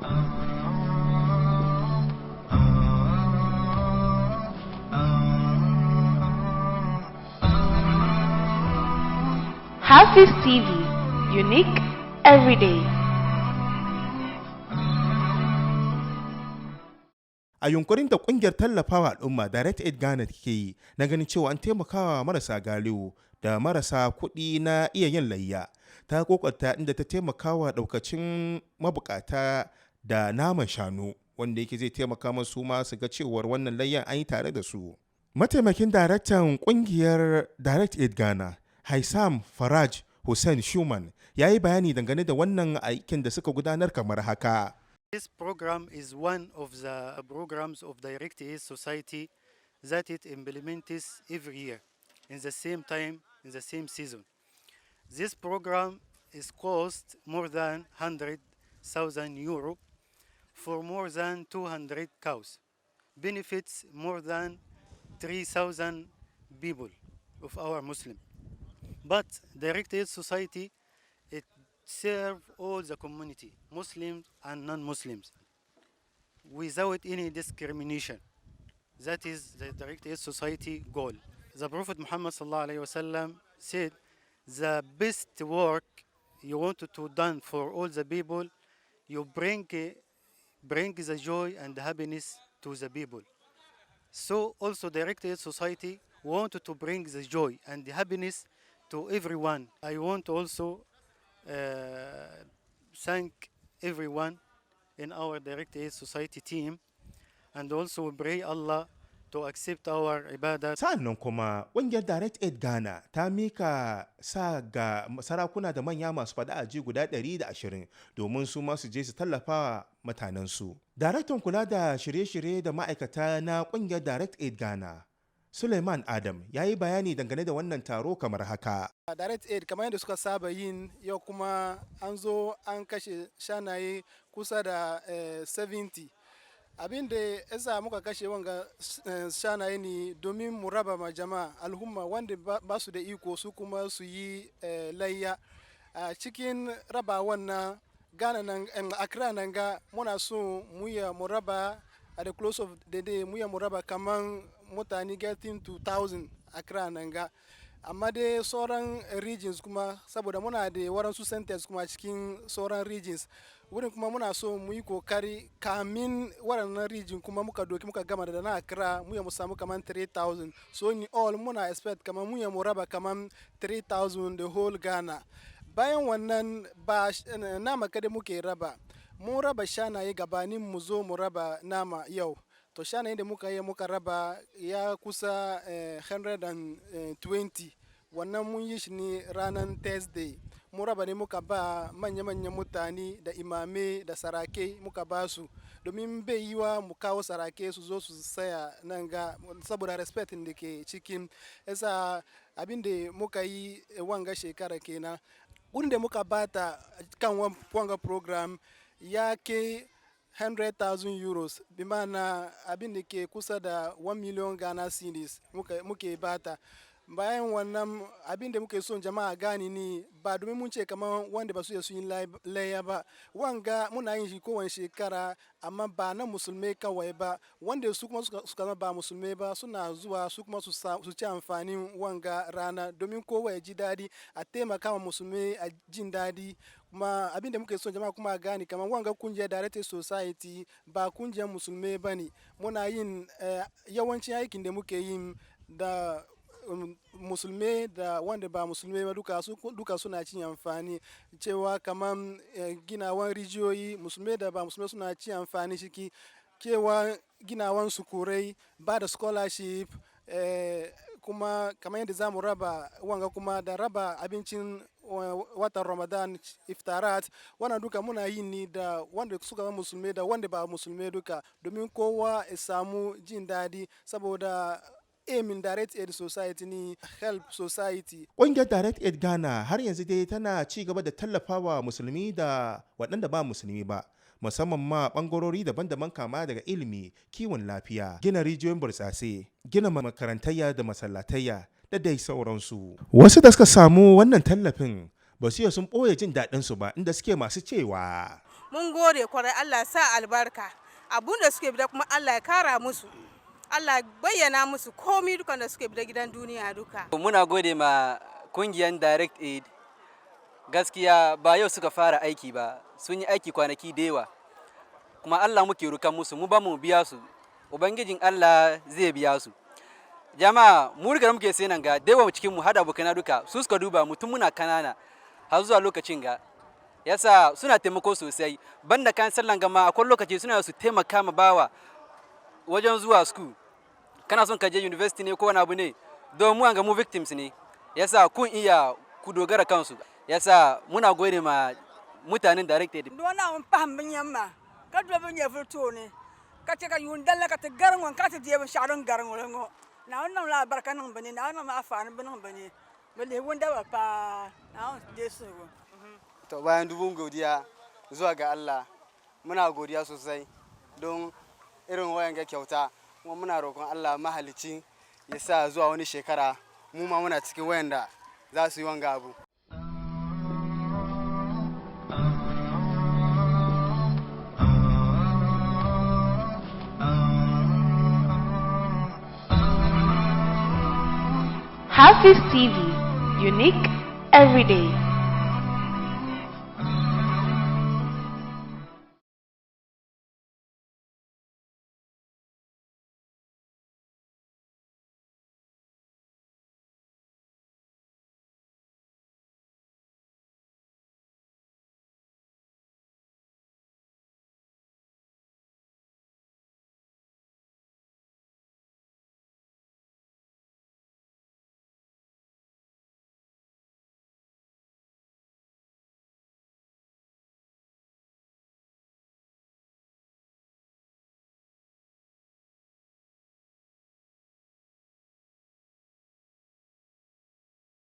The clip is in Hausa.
HAFIZ TV, unique every day. A yunkurin da kungiyar tallafawa al'umma Direct Aid Ghana ke yi na ganin cewa an taimakawa marasa galihu da marasa kuɗi na iya yin layya, ta kokarta inda ta taimakawa daukacin mabukata da naman shanu wanda yake zai taimaka masu ma su ga cewar wannan layyan an yi tare da su. Mataimakin daraktan kungiyar Direct Aid Ghana, Haisam Faraj Hussein Shuman, ya yi bayani dangane da wannan aikin da suka gudanar kamar haka. This program is one of the programs of Direct Aid Society that it implements every year in the same time, in the same season. This program is cost more than 100,000 euro for more than 200 cows, benefits more than 3,000 people of our Muslim. But Direct Aid Society, it serves all the community, Muslims and non-Muslims, without any discrimination. That is the Direct Aid Society goal. The Prophet Muhammad ﷺ said, the best work you want to done for all the people, you bring the joy and happiness to the people. So also Direct Aid Society wanted to bring the joy and the happiness to everyone. I want also thank everyone in our Direct Aid Society team, and also pray Allah to accept our ibadah. Sa'annan kuma ƙungiyar Direct Aid Ghana ta mika sa ga sarakuna da manya masu fada aji guda 120 domin su masu je su tallafa mutanensu. Daraktan kula da shirye-shirye da ma'aikata na ƙungiyar Direct Aid Ghana, Suleiman Adam, ya yi bayani dangane da wannan taro kamar haka. Direct Aid kamar yadda suka saba yin yau kuma an zo an kashe shanaye kusa da 70. Abin da ya sa muka kashe wanga shanaye ne domin mu raba ma jama'a al'umma wanda ba su da iko su kuma su yi layya. A cikin raba wannan Ghana nan Accra nan ga muna so mu raba at the close of the day mu raba kaman mutane getting to 1,000 Accra nan ga. Amma dai sauran regions kuma saboda muna da waransu centers kuma cikin sauran regions wurin kuma muna so mu yi kokari kamin waɗannan region kuma muka gama da na Accra mu samu kaman 3,000. So in all muna expect kaman mu raba kaman 3,000 the whole Ghana. Bayan wannan ba nama kada muke raba, mun raba shanaye gabanin mu zo mu raba nama yau. To shanaye da muka raba ya kusa 120. Wannan mun yi shi ne ranar Thursday. Mun raba ne muka ba manya-manyan mutane da imame da sarake muka ba su domin bai yi wa mu kawo sarake su zo su saya nan ga saboda respectin da ke cikin yasa abin da muka yi wanga shekara kenan. Kudin da muka bata kan wanga program ya ke 100,000 euros, bi mana abin da ke kusa da 1 million Ghana cedis muke bata. Bayan wannan abin da muke son jama'a gani ni ba domin mun ce kamar wanda ba su yi layya ba, wanga muna yin shi kowane shekara amma ba na musulmai kawai ba, wanda su kuma suka ba musulmai ba suna zuwa su kuma su ci amfanin wanga rana domin kowa ya ji daɗi a taimaka wa musulmai a jin daɗi. Kuma abin da muke son jama'a kuma gani kamar wanga kungiyar Direct Aid Society ba kungiyar musulmai ba ne, muna yin yawancin aikin da muke yin da musulmai da wanda ba musulmai ba duka suna cin amfani, cewa kamar ginawan rijiyoyi musulmai da ba musulmai suna cin amfani ciki, cewa ginawan sukurai, ba da scholarship, kuma kamar yadda za mu raba wanga kuma da raba abincin watan Ramadan iftarat, wannan duka muna yi ni da wanda suka musulmai da wanda ba musulmai duka domin kowa ya samu jin daɗi saboda Eman Direct Aid Society ni Help Society. Ƙungiyar Direct Aid Ghana har yanzu dai tana ci gaba da tallafawa musulmi da waɗanda ba musulmi ba, musamman ma ɓangarori daban-daban kama daga ilimi, kiwon lafiya, gina rijiyoyin burtsatse, gina makarantayya da masallatayya da dai sauransu. Wasu da suka samu wannan tallafin ba su sun ɓoye jin daɗinsu ba inda suke masu cewa mun gode kwarai, Allah ya sa albarka. Abun da suke bida kuma Allah ya kara musu, Allah ya bayyana musu komi dukan da suke bida gidan duniya duka. Muna gode ma kungiyar Direct Aid. Gaskiya ba yau suka fara aiki ba, sun yi aiki kwanaki da yawa. Kuma Allah muke rukan musu, mu ba mu biya su, Ubangijin Allah zai biya su. Jama'a, mu riga muke sai nan ga dewa cikin mu hada abokana duka, su suka duba mutum muna kanana har zuwa lokacin ga. Yasa suna taimako sosai, banda kan sallan gama akwai lokaci suna su taimaka ma bawa wajen zuwa school. Kana son ka je university ne ko wani abu ne, don mu an ga mu victims ne. Yasa kun iya ku dogara kansu. Yasa muna gode ma mutanen Direct Aid. Dona mun fahimmin yamma, ka dobin ya fito ne. Ka ce ka yun dalla ka ta garin ka ta je ban sharon garin ngo. Na wannan la barka nan bane, na wannan ma afani bane bane. Balle wanda ba fa na je su. To bayan dubun godiya zuwa ga Allah, muna godiya sosai don irin wayan ga kyauta, kuma muna roƙon Allah mahalicci ya sa zuwa wani shekara mu ma muna cikin wayanda za su yi wanga abu. HAFIZ TV, unique every day.